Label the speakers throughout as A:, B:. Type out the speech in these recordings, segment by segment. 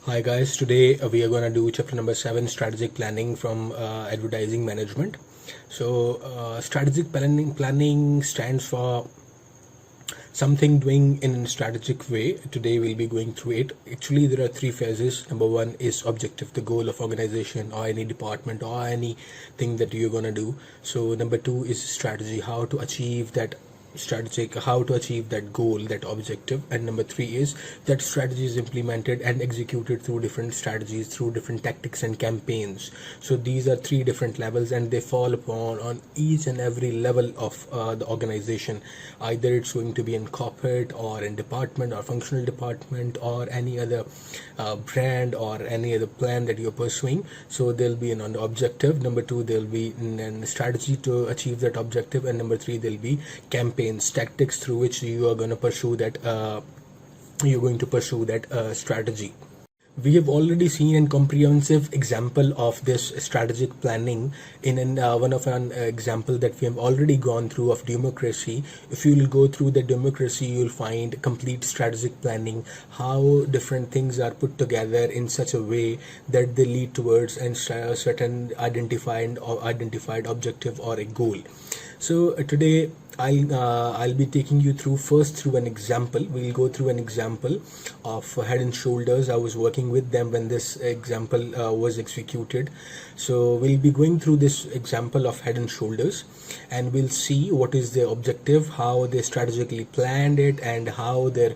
A: Hi guys, today we are going to do chapter number 7, strategic planning from advertising management. Strategic planning stands for something doing in a strategic way. Today we'll be going through it. Actually, there are three phases. Number one is objective, the goal of organization or any department or anything that you're going to do. So number two is strategy, how to achieve that goal, that objective. And number three is that strategy is implemented and executed through different strategies, through different tactics and campaigns. So these are three different levels, and they fall upon on each and every level of the organization. Either it's going to be in corporate or in department or functional department or any other brand or any other plan that you're pursuing. So there'll be an objective. Number two, there'll be a strategy to achieve that objective, and number three, there'll be campaigns, tactics through which you are going to pursue that strategy. We have already seen a comprehensive example of this strategic planning in one of an example that we have already gone through of democracy. If you will go through the democracy, you will find complete strategic planning, how different things are put together in such a way that they lead towards a certain identified objective or a goal. So today I'll be taking you through an example. We'll go through an example of Head and Shoulders. I was working with them when this example was executed. So we'll be going through this example of Head and Shoulders, and we'll see what is their objective, how they strategically planned it, and how they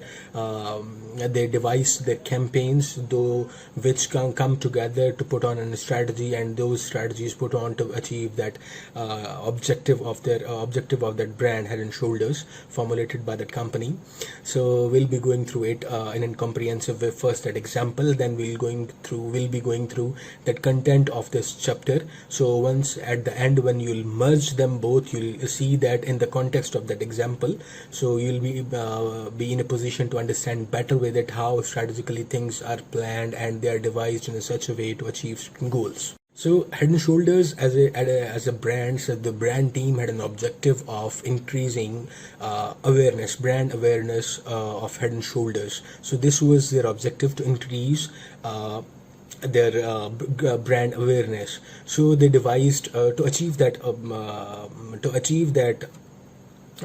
A: devised their campaigns, though which come together to put on a strategy, and those strategies put on to achieve that objective of that brand, Head and Shoulders, formulated by that company. So we'll be going through it in a comprehensive way. First that example, then we'll be going through that content of this chapter. So once at the end, when you'll merge them both, you'll see that in the context of that example. So you'll be in a position to understand better way that how strategically things are planned and they are devised in such a way to achieve goals. So Head and Shoulders as a brand, so the brand team had an objective of increasing brand awareness of Head and Shoulders. So this was their objective, to increase their brand awareness. So they devised to achieve that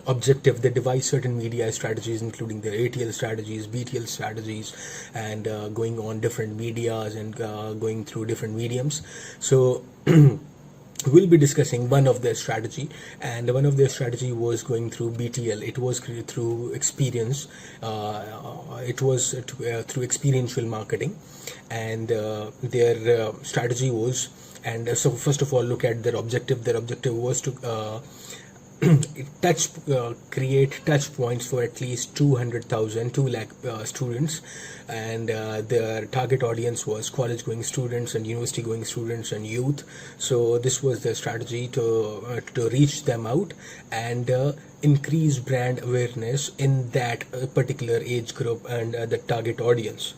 A: objective, they devised certain media strategies, including their ATL strategies, BTL strategies, and going on different medias and going through different mediums. So we'll be discussing one of their strategy, and one of their strategy was going through BTL. It was through experience. It was through experiential marketing, and their strategy was. And so first of all, look at their objective. Their objective was to create touch points for at least 2 lakh students, and their target audience was college going students and university going students and youth. So this was their strategy to reach them out and increase brand awareness in that particular age group and the target audience.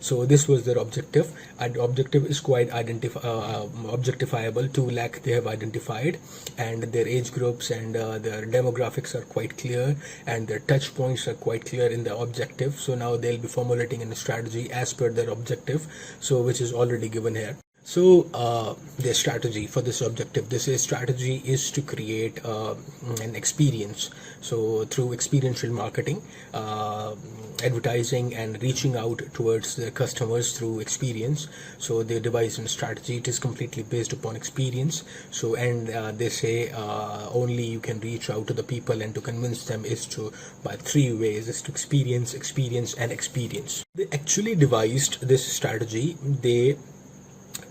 A: So this was their objective, and objective is quite objectifiable. 2 lakh they have identified, and their age groups and their demographics are quite clear, and their touch points are quite clear in the objective. So now they'll be formulating a strategy as per their objective, so which is already given here. So their strategy for this objective, strategy is to create an experience. So through experiential marketing, advertising and reaching out towards their customers through experience. So they devise a strategy. It is completely based upon experience. So they say only you can reach out to the people and to convince them is by three ways: is to experience, and experience. They actually devised this strategy.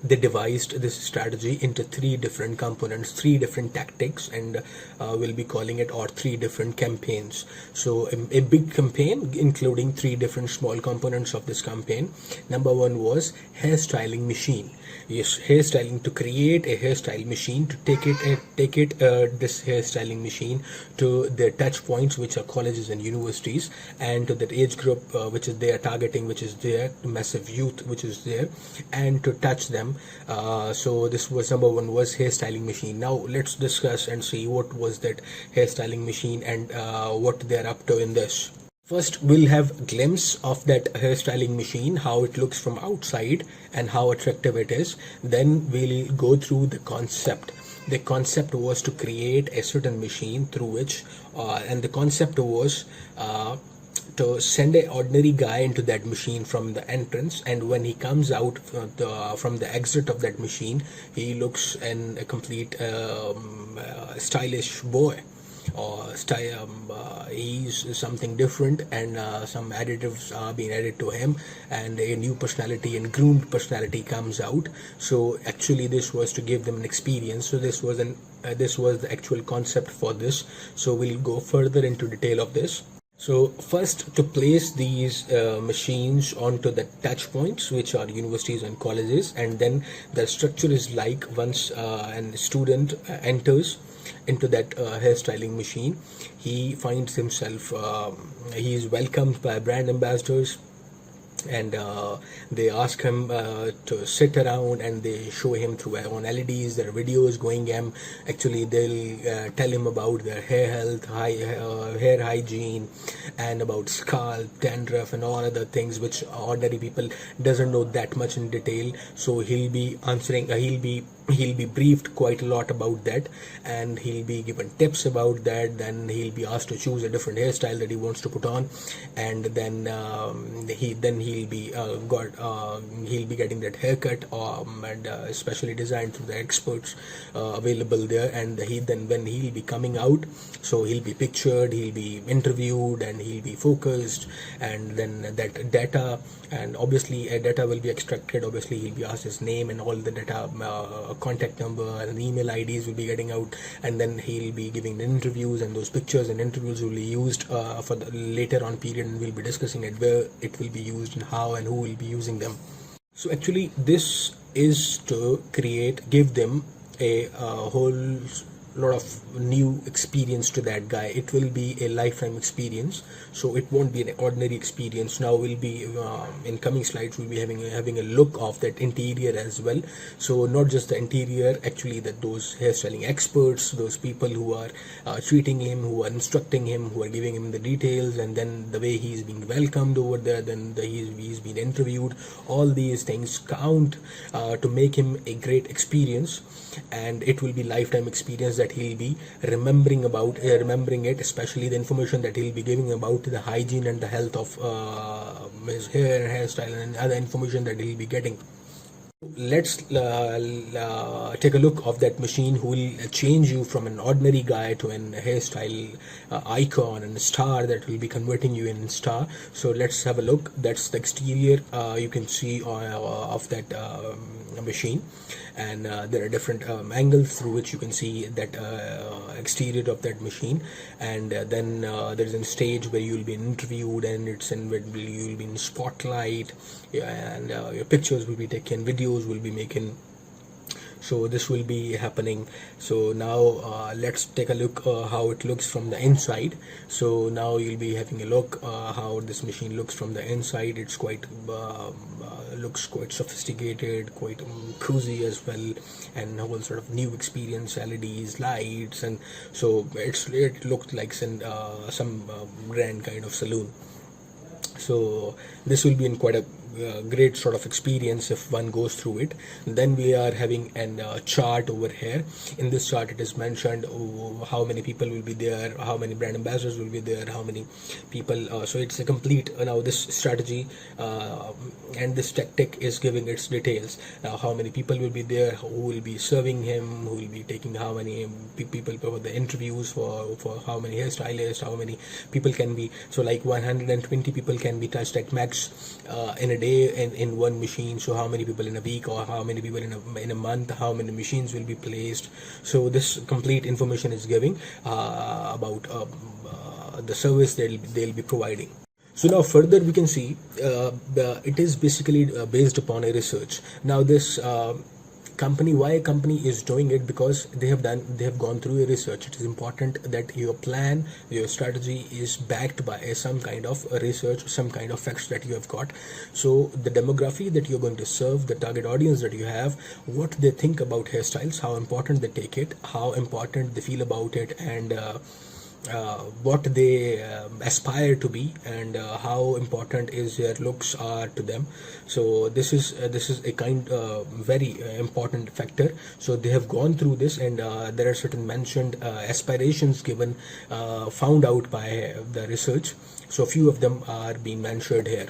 A: They devised this strategy into three different components, three different tactics, and we'll be calling it, or three different campaigns. So a big campaign including three different small components of this campaign. Number one was hairstyling machine. Yes, hairstyling, to create a hairstyle machine, to take this hairstyling machine to their touch points, which are colleges and universities, and to that age group which is they are targeting, which is their massive youth, which is there, and to touch them. So this was number one, was hairstyling machine. Now let's discuss and see what was that hairstyling machine and what they're up to in this. First, we'll have a glimpse of that hairstyling machine, how it looks from outside and how attractive it is. Then we'll go through the concept. The concept was to create a certain machine through which, and the concept was to send an ordinary guy into that machine from the entrance, and when he comes out from the exit of that machine, he looks in a complete stylish boy, or he's something different, and some additives are being added to him, and a new personality and groomed personality comes out. So actually this was to give them an experience. So this was the actual concept for this. So we'll go further into detail of this. So first, to place these machines onto the touch points, which are universities and colleges, and then the structure is like once a student enters into that hairstyling machine, he finds himself, he is welcomed by brand ambassadors, and they ask him to sit around, and they show him through on LEDs. There are videos going him. Actually, they'll tell him about their hair health, hair hygiene, and about scalp, dandruff, and all other things which ordinary people doesn't know that much in detail. So he'll be answering. He'll be briefed quite a lot about that, and he'll be given tips about that. Then he'll be asked to choose a different hairstyle that he wants to put on, and then he'll be getting that haircut, and specially designed through the experts available there. And when he'll be coming out, so he'll be pictured, he'll be interviewed, and he'll be focused, and then that data, and obviously a data will be extracted. Obviously he'll be asked his name and all the data, contact number and email IDs will be getting out, and then he'll be giving the interviews, and those pictures and interviews will be used for the later on period, and we'll be discussing it, where it will be used and how and who will be using them. So actually this is to give them a whole lot of new experience to that guy. It will be a lifetime experience, so it won't be an ordinary experience. Now we'll be in coming slides we'll be having a look of that interior as well. So not just the interior, actually that those hairstyling experts, those people who are treating him, who are instructing him, who are giving him the details, and then the way he's being welcomed over there, then he's been interviewed. All these things count to make him a great experience, and it will be lifetime experience that he'll be remembering it, especially the information that he'll be giving about the hygiene and the health of his hairstyle, and other information that he'll be getting. Let's take a look of that machine who will change you from an ordinary guy to an hairstyle icon and star, that will be converting you in star. So let's have a look. That's the exterior you can see of that machine, and there are different angles through which you can see that exterior of that machine. And then there's a stage where you'll be interviewed, and you'll be in spotlight, and your pictures will be taken, videos will be making. So this will be happening. So now let's take a look how it looks from the inside. So now you'll be having a look how this machine looks from the inside. It's quite looks quite sophisticated, quite cruisy as well, and a whole sort of new experience, LEDs, lights, and so it looked like some grand kind of saloon. So this will be in quite a great sort of experience if one goes through it. Then we are having a chart over here. In this chart it is mentioned how many people will be there, how many brand ambassadors will be there, how many people, so it's a complete now this strategy and this tactic is giving its details. Now how many people will be there, who will be serving him, who will be taking how many people for the interviews, for how many hairstylists, how many people can be. So like 120 people can be touched at max in a day in one machine. So how many people in a week, or how many people in a month, how many machines will be placed. So this complete information is giving about the service they'll be providing. So now further we can see it is basically based upon a research. Now this why a company is doing it, because they have gone through a research. It is important that your plan, your strategy is backed by some kind of research, some kind of facts that you have got. So the demography that you're going to serve, the target audience that you have, what they think about hairstyles, how important they take it, how important they feel about it, and what they aspire to be, and how important is their looks are to them. So this is a kind very important factor. So they have gone through this, and there are certain mentioned aspirations given, found out by the research. So a few of them are being mentioned here.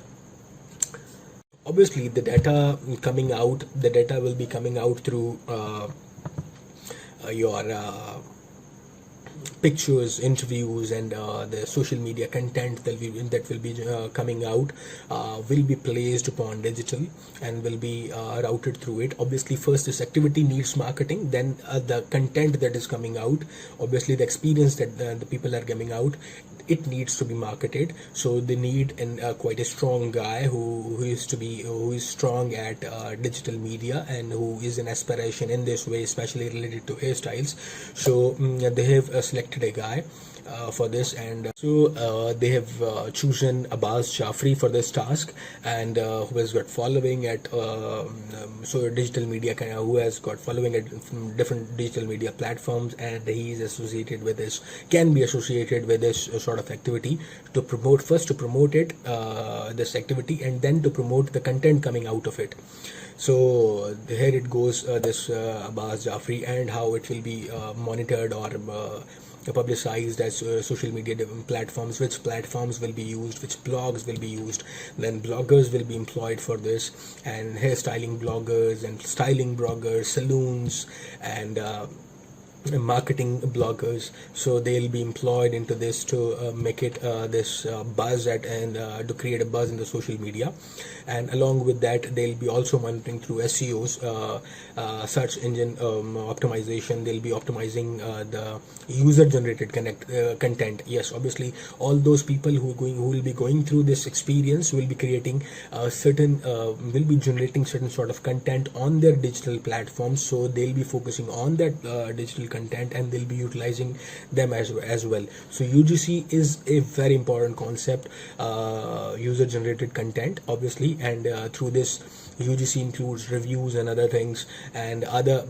A: Obviously, the data will be coming out through your pictures, interviews, and the social media content that will be coming out, will be placed upon digital and will be routed through it. Obviously, first this activity needs marketing, then the content that is coming out, obviously the experience that the people are giving out, it needs to be marketed. So they need quite a strong guy who is strong at digital media, and who is an aspiration in this way, especially related to hairstyles. So they have selected a guy for this, and they have chosen Abbas Jafri for this task, and who has got following at so digital media who has got following at different digital media platforms, and he is associated with this, can be associated with this sort of activity, to promote it, this activity, and then to promote the content coming out of it. So here it goes, this Abbas Jafri, and how it will be monitored or publicized as social media platforms, which platforms will be used, which blogs will be used, then bloggers will be employed for this, and hairstyling bloggers and styling bloggers, saloons, and marketing bloggers. So they'll be employed into this to make it this buzz and to create a buzz in the social media. And along with that, they'll be also monitoring through SEOs, search engine optimization. They'll be optimizing the user generated content. Yes, obviously all those people who will be going through this experience will be creating will be generating certain sort of content on their digital platforms. So they'll be focusing on that digital content, and they'll be utilizing them as well. So UGC is a very important concept, user generated content, obviously, and through this UGC includes reviews and other things, and other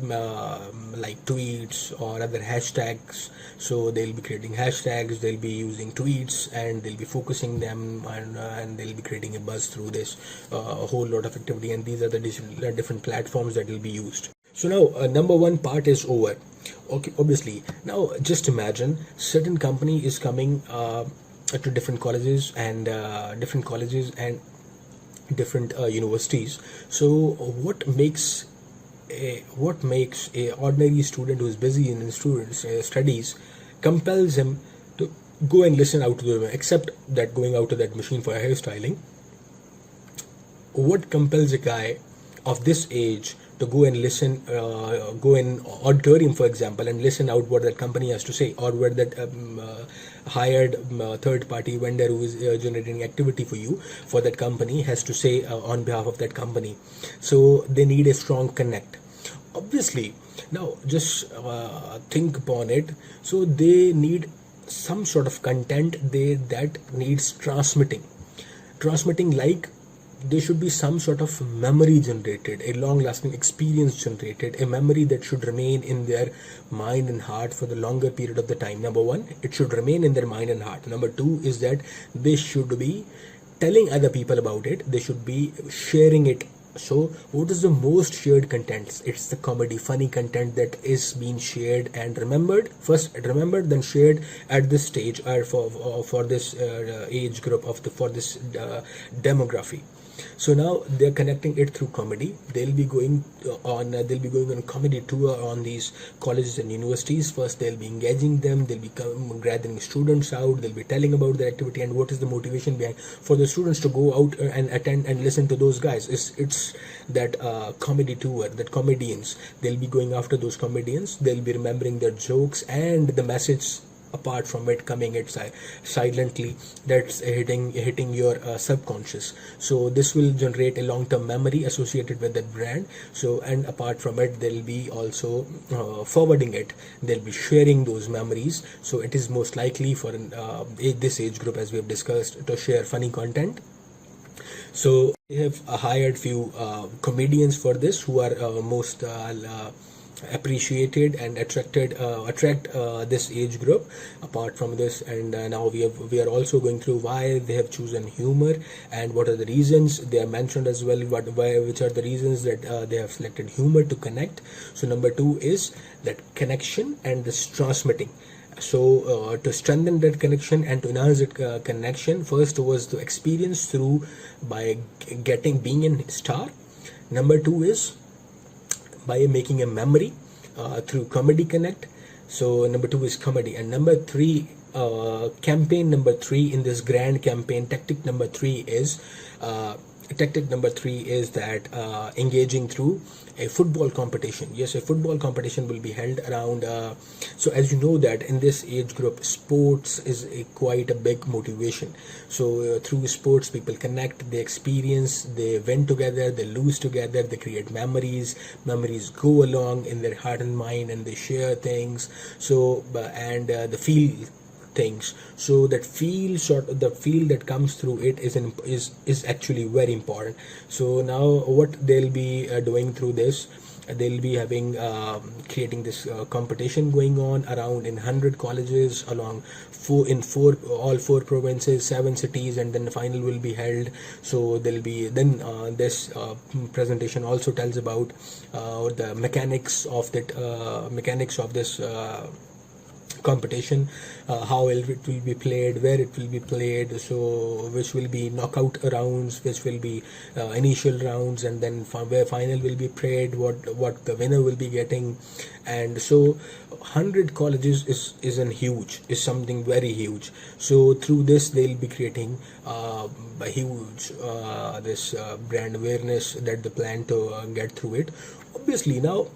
A: like tweets or other hashtags. So they'll be creating hashtags, they'll be using tweets, and they'll be focusing them, and they'll be creating a buzz through this a whole lot of activity. And these are the different platforms that will be used. So now number one part is over. Okay, obviously, now just imagine certain company is coming to different colleges and different universities. So what makes a ordinary student who is busy in students studies compels him to go and listen out to them, except that going out to that machine for hairstyling? What compels a guy of this age to go and listen, go in auditorium, for example, and listen out what that company has to say, or what that hired third party vendor who is generating activity for you for that company has to say on behalf of that company? So they need a strong connect, obviously. Now just think upon it. So they need some sort of content that needs transmitting, like there should be some sort of memory generated, a long-lasting experience generated, a memory that should remain in their mind and heart for the longer period of the time. Number one, it should remain in their mind and heart. Number two is that they should be telling other people about it. They should be sharing it. So what is the most shared content? It's the comedy, funny content that is being shared and remembered. First remembered, then shared at this stage, or for this age group for this demography. So now they're connecting it through comedy. They'll be going on comedy tour on these colleges and universities. First they'll be engaging them, they'll be gathering students out, they'll be telling about the activity and what is the motivation behind for the students to go out and attend and listen to those guys. It's that comedy tour, that comedians, they'll be going after those comedians, they'll be remembering their jokes and the message apart from it coming it silently, that's hitting your subconscious. So this will generate a long-term memory associated with that brand. So, and apart from it, they'll be also forwarding it, they'll be sharing those memories. So it is most likely for this age group, as we have discussed, to share funny content. So we have hired few comedians for this, who are most appreciated and attract this age group. Apart from this, and now we are also going through why they have chosen humor and what are the reasons. They are mentioned as well which are the reasons that they have selected humor to connect. So number two is that connection and this transmitting. So to strengthen that connection and to enhance that connection, first was the experience through by being a star. Number two is by making a memory through comedy connect. So number two is comedy, and number three, campaign number three in this grand campaign, tactic number three is that engaging through a football competition. Yes, a football competition will be held around. So as you know that in this age group, sports is quite a big motivation. So through sports, people connect, they experience, they win together, they lose together, they create memories. Memories go along in their heart and mind, and they share things. So and the feel things. So that the feel that comes through it is actually very important. So now what they'll be doing through this, they'll be having creating this competition going on around in 100 colleges along all four provinces, 7 cities, and then the final will be held. So there'll be then this presentation also tells about the mechanics of this competition, how it will be played, where it will be played, so which will be knockout rounds, which will be initial rounds, and then where final will be played, what the winner will be getting. And so 100 colleges is something very huge. So through this they'll be creating a huge this brand awareness that they plan to get through it. Obviously now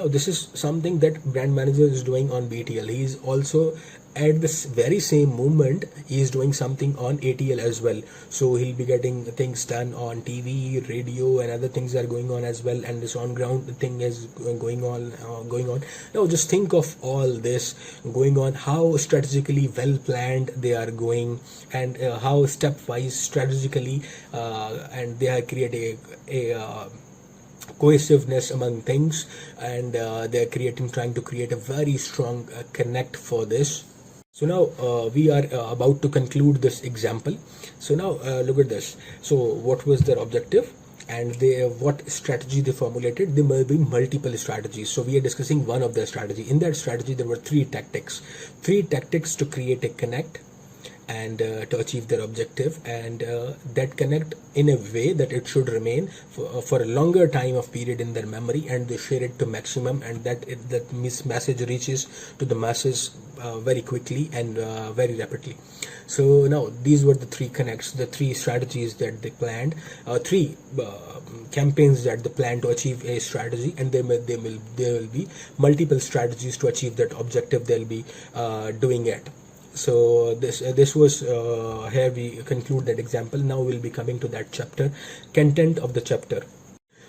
A: this is something that brand manager is doing on BTL. He is also at this very same moment he is doing something on ATL as well. So he'll be getting things done on TV, radio, and other things are going on as well. And this on ground thing is going on. Now just think of all this going on, how strategically well planned they are going, and how stepwise strategically and they are creating a cohesiveness among things, and they're trying to create a very strong connect for this. So now we are about to conclude this example. So now look at this. So what was their objective, and what strategy they formulated? There may be multiple strategies, so we are discussing one of their strategy. In that strategy there were three tactics to create a connect and to achieve their objective, and that connect in a way that it should remain for a longer time of period in their memory, and they share it to maximum, and that message reaches to the masses very quickly and very rapidly. So now these were the three connects, the three strategies that they planned, three campaigns that they plan to achieve a strategy, and there will be multiple strategies to achieve that objective they'll be doing it. So this was here we conclude that example. Now we'll be coming to that chapter, content of the chapter.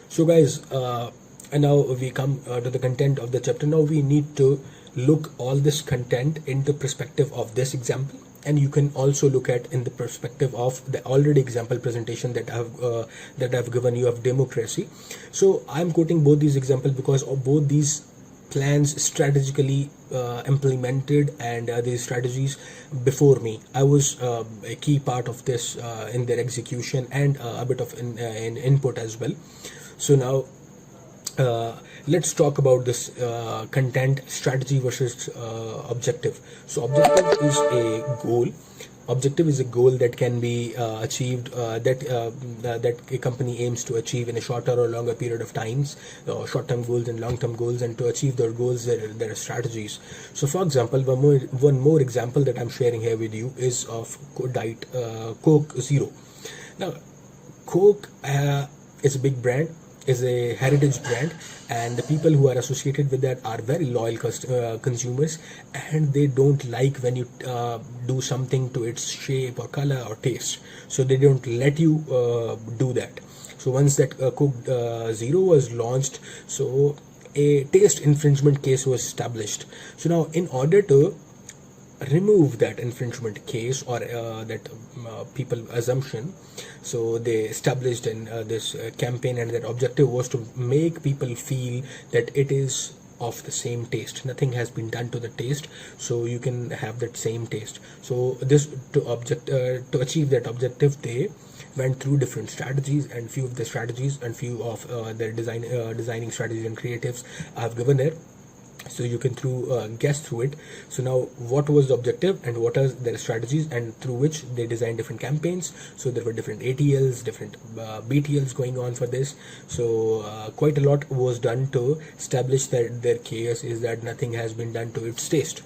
A: So guys, and now we come to the content of the chapter. Now we need to look all this content in the perspective of this example, and you can also look at in the perspective of the already example presentation that I've given you of democracy. So I'm quoting both these examples because of both these plans strategically implemented, and these strategies before me, I was a key part of this in their execution, and a bit of in input as well. So now let's talk about this content strategy versus objective. So objective is a goal. Objective is a goal that can be achieved, that a company aims to achieve in a shorter or longer period of times, short-term goals and long-term goals. And to achieve their goals, there are strategies. So for example, one more example that I'm sharing here with you is of Coke Zero. Now Coke is a big brand, is a heritage brand, and the people who are associated with that are very loyal consumers, and they don't like when you do something to its shape or color or taste, so they don't let you do that. So once that Coke Zero was launched, so a taste infringement case was established. So now in order to remove that infringement case or that people assumption, so they established in this campaign, and their objective was to make people feel that it is of the same taste. Nothing has been done to the taste, so you can have that same taste. So this to achieve that objective, they went through different strategies, and few of the strategies and few of their designing strategies and creatives I have given here, so you can guess through it. So now, what was the objective and what are their strategies, and through which they designed different campaigns. So there were different ATLs, different BTLs going on for this. So quite a lot was done to establish that their case is that nothing has been done to its taste.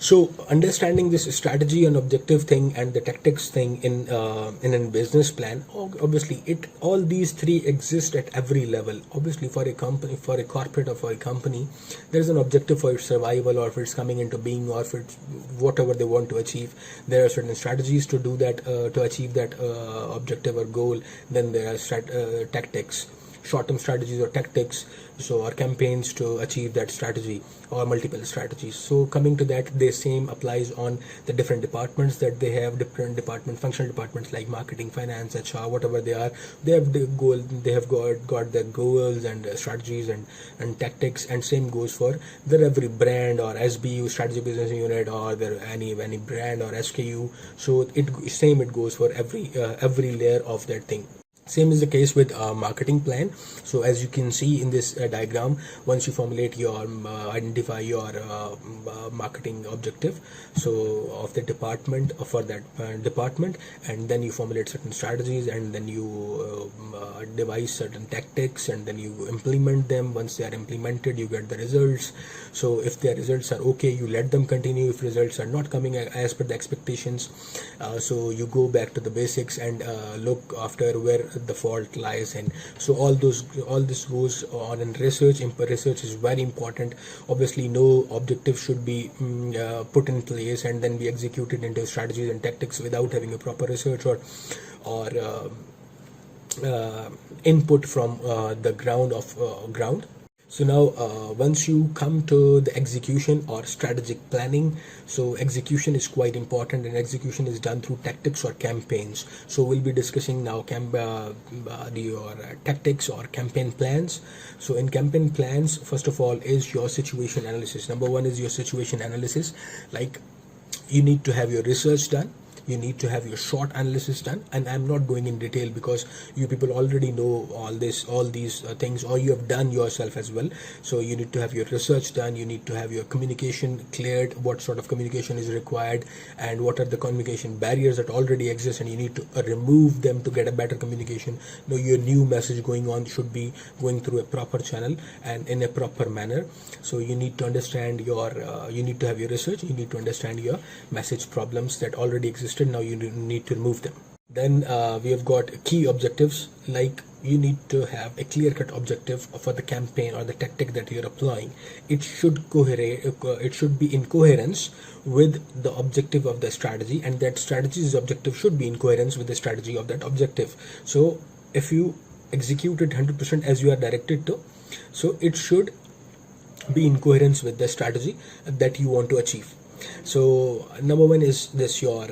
A: So understanding this strategy and objective thing and the tactics thing in a business plan, obviously all these three exist at every level. Obviously, for a company, for a corporate or for a company, there is an objective for its survival, or if it's coming into being, or if it's whatever they want to achieve. There are certain strategies to do that, to achieve that objective or goal. Then there are tactics, short-term strategies or tactics, so or campaigns to achieve that strategy, or multiple strategies. So coming to that, the same applies on the different departments that they have. Different functional departments like marketing, finance, HR, whatever they are, they have the goal, they have got their goals and strategies and tactics. And same goes for their every brand or SBU, strategy business unit, or their any brand or SKU. So it goes for every layer of that thing. Same is the case with marketing plan. So as you can see in this diagram, once you formulate your identify your marketing objective, so of the department, for that department, and then you formulate certain strategies, and then you devise certain tactics, and then you implement them. Once they are implemented, you get the results. So if the results are okay, you let them continue. If results are not coming as per the expectations, so you go back to the basics and look after where the fault lies. And so all this goes on in research. Research is very important. Obviously, no objective should be put in place and then be executed into strategies and tactics without having a proper research or input from the ground. So now once you come to the execution or strategic planning, so execution is quite important, and execution is done through tactics or campaigns. So we'll be discussing now your tactics or campaign plans. So in campaign plans, first of all is your situation analysis. Number one is your situation analysis. Like, you need to have your research done, you need to have your short analysis done, and I'm not going in detail because you people already know all these things, or you have done yourself as well. So you need to have your research done, you need to have your communication cleared, what sort of communication is required, and what are the communication barriers that already exist, and you need to remove them to get a better communication. Now your new message going on should be going through a proper channel and in a proper manner. So you need to understand you need to have your research, you need to understand your message problems that already existed. Now you need to remove them. Then we have got key objectives. Like, you need to have a clear-cut objective for the campaign or the tactic that you're applying. It should be in coherence with the objective of the strategy, and that strategy's objective should be in coherence with the strategy of that objective. So if you execute it 100% as you are directed to, so it should be in coherence with the strategy that you want to achieve. So number one is this, your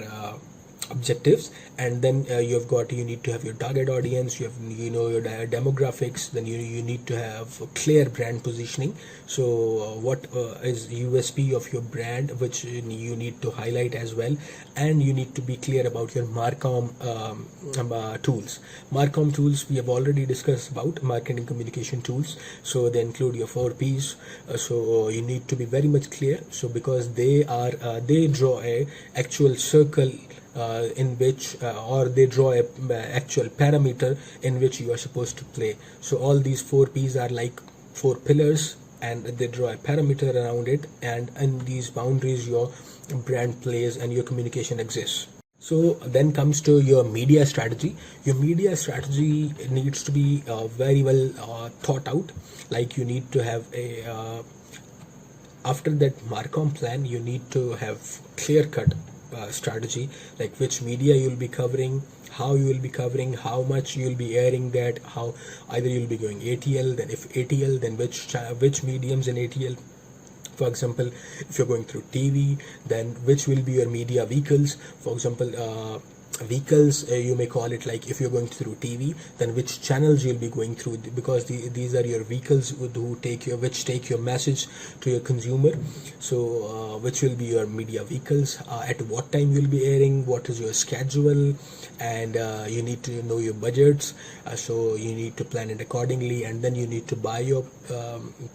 A: objectives, and then you need to have your target audience, you know your demographics, then you need to have a clear brand positioning. So what is USP of your brand, which you need to highlight as well, and you need to be clear about your Marcom tools. Marcom tools we have already discussed about, marketing communication tools. So they include your 4 P's. So you need to be very much clear. So because they draw a actual circle in which or they draw a actual parameter in which you are supposed to play. So all these 4 P's are like 4 pillars, and they draw a parameter around it, and in these boundaries your brand plays and your communication exists. So then comes to your media strategy. Your media strategy needs to be very well thought out. Like, you need to have a after that Marcom plan, you need to have clear-cut strategy, like which media you'll be covering, how you will be covering, how much you'll be airing that, how either you'll be going ATL, then if ATL, then which mediums in ATL. For example, if you're going through TV, then which will be your media vehicles. For example, vehicles, you may call it, like if you're going through TV, then which channels you'll be going through, because these are your vehicles which take your message to your consumer. So which will be your media vehicles, at what time you'll be airing, what is your schedule, and you need to know your budgets, so you need to plan it accordingly, and then you need to buy your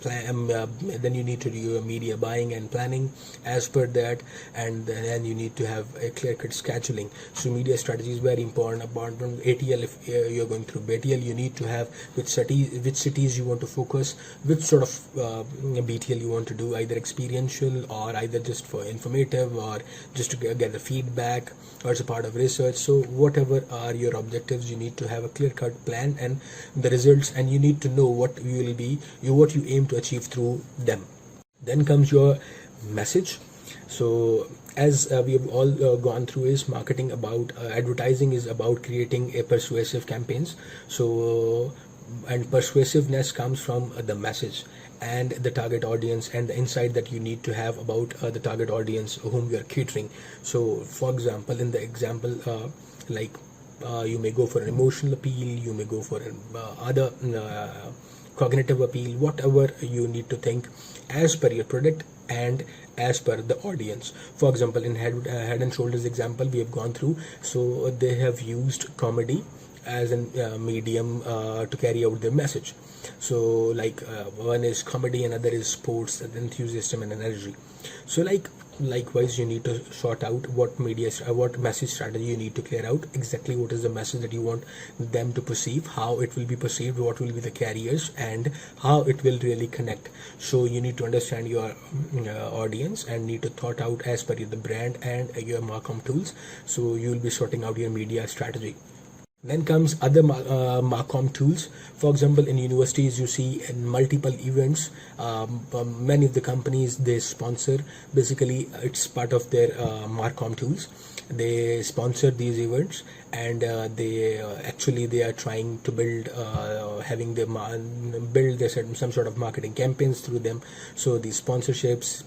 A: plan, then you need to do your media buying and planning as per that, and then you need to have a clear-cut scheduling. So media strategy is very important. Apart from ATL, if you're going through BTL, you need to have which cities you want to focus, which sort of BTL you want to do, either experiential or either just for informative or just to get the feedback or as a part of research. So whatever are your objectives, you need to have a clear-cut plan and the results, and you need to know what you aim to achieve through them. Then comes your message. So as we have all gone through, is marketing about advertising is about creating a persuasive campaigns. So and persuasiveness comes from the message and the target audience and the insight that you need to have about the target audience whom you are catering. So for example, in the example, you may go for an emotional appeal, you may go for an other cognitive appeal, whatever you need to think as per your product and as per the audience. For example, in Head and Shoulders example we have gone through, so they have used comedy as a medium to carry out their message. So one is comedy, another is sports and enthusiasm and energy. So likewise, you need to sort out what message strategy you need to clear out, exactly what is the message that you want them to perceive, how it will be perceived, what will be the carriers, and how it will really connect. So you need to understand your audience and need to thought out as per the brand and your Marcom tools. So you will be sorting out your media strategy. Then comes other Marcom tools. For example, in universities you see in multiple events, many of the companies, they sponsor, basically it's part of their Marcom tools. They sponsor these events, and they are trying to build some sort of marketing campaigns through them. So these sponsorships,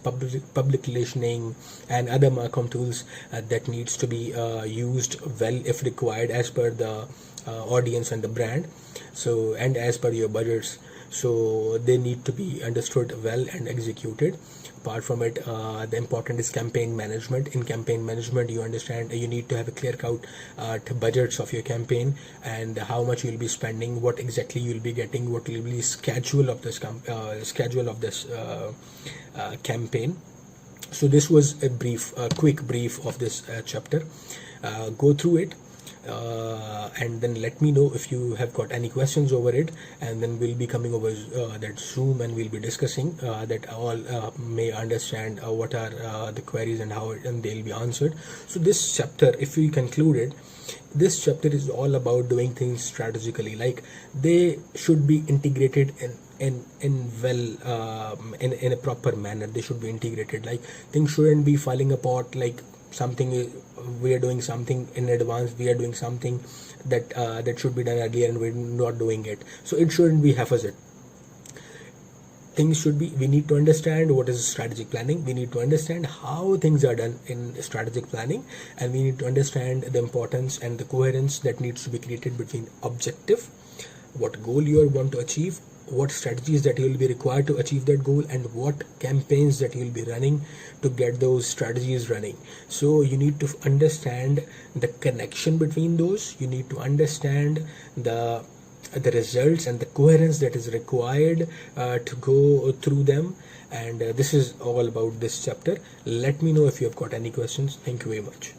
A: public relationing, and other Marcom tools that needs to be used well if required as per the audience and the brand, so and as per your budgets. So they need to be understood well and executed. Apart from it, the important is campaign management. In campaign management, you understand you need to have a clear-cut budgets of your campaign and how much you will be spending, what exactly you will be getting, what will be schedule of this campaign. So this was a quick brief of this chapter. Go through it. And then let me know if you have got any questions over it, and then we'll be coming over that Zoom and we'll be discussing that all may understand what are the queries and how and they'll be answered. So this chapter, if we conclude it, this chapter is all about doing things strategically. Like they should be integrated in a proper manner. They should be integrated. Like things shouldn't be falling apart. Like we are doing something in advance, we are doing something that should be done earlier and we're not doing it. So it shouldn't be haphazard. We need to understand what is strategic planning, we need to understand how things are done in strategic planning, and we need to understand the importance and the coherence that needs to be created between objective, what goal you want to achieve, what strategies that you will be required to achieve that goal, and what campaigns that you will be running to get those strategies running. So you need to understand the connection between those, you need to understand the results and the coherence that is required to go through them. And this is all about this chapter. Let me know if you have got any questions. Thank you very much.